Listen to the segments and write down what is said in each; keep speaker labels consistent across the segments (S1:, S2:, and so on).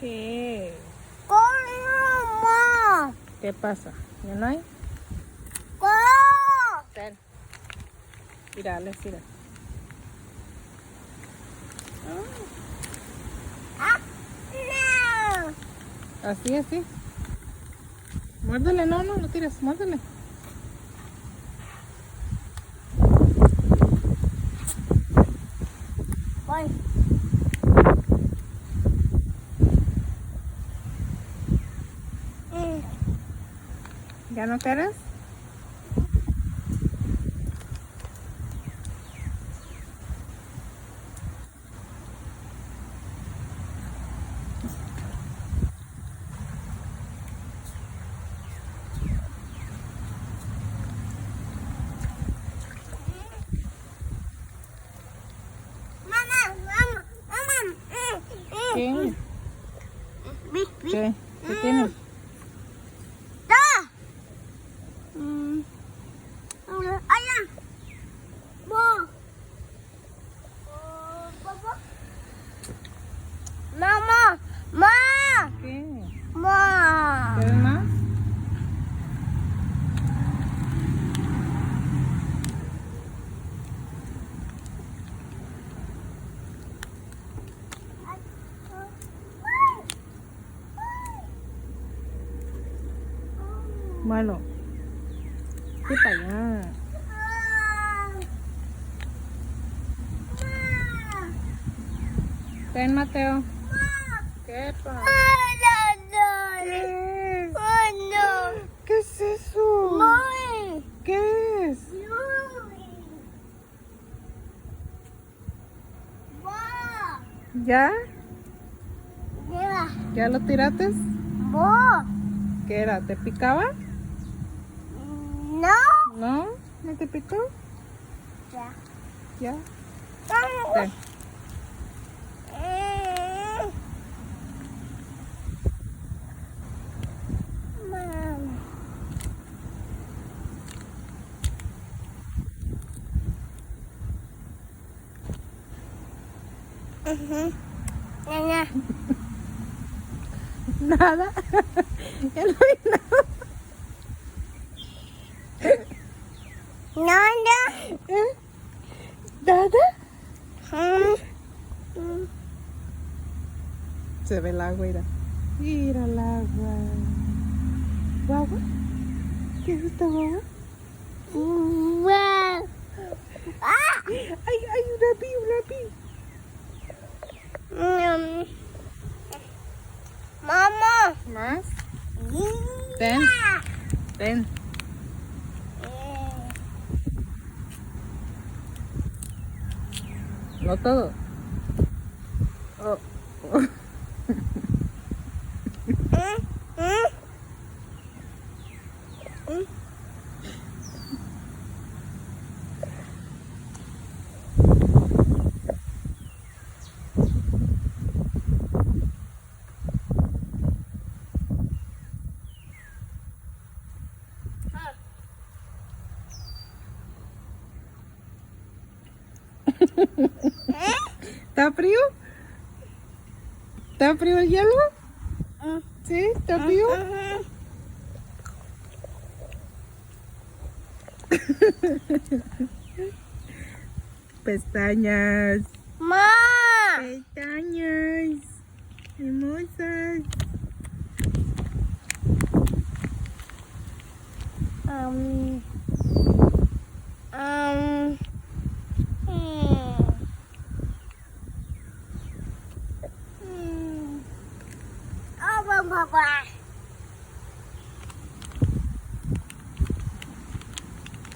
S1: ¿Qué?
S2: ¿Cómo?
S1: ¿Qué pasa? ¿Ya no hay?
S2: ¿Cómo?
S1: Ten. Mira, les mira.
S2: Ah, no.
S1: Así, así. Muérdele, no tires, muérdele.
S2: Voy.
S1: ¿Ya no quieres? ¿Qué? ¿Qué? ¿Qué tienes?
S2: Mamá, ma,
S1: ¿Qué?
S2: ma.
S1: ¿Quieres más? Bueno. ¿Qué para allá? Ten, Mateo. ¿Qué pasa? ¿Qué es? ¿Qué es eso? ¿Qué es? ¿Ya? ¿Ya lo tiraste? ¿Qué era? ¿Te picaba? ¿No? ¿No te picó? ¿Ya? Ten. Nada. Ya no hay nada. ¿Nada? Se ve el agua, mira. Mira el agua. ¿Guagua? ¿Qué es esta guagua? ¡Ay, una pi!
S2: Mamá.
S1: ¿Más? Ten. Ten. No todo. Oh. ¿Está frío? ¿Está frío el hielo? ¿Sí? ¿Está frío? Pestañas. Pestañas. Hermosas.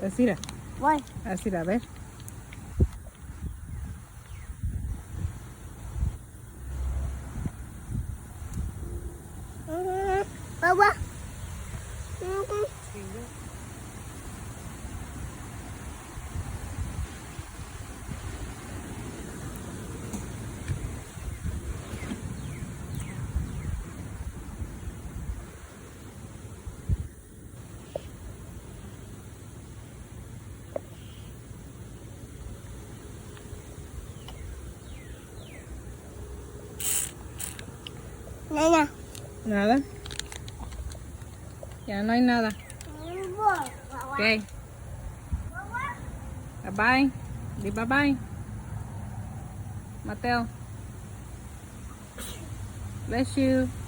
S1: Así, así, a ver.
S2: Papá. Nena.
S1: Nada. Ya no hay nada. Ok. Bye bye. Di bye bye. Mateo. Bless you.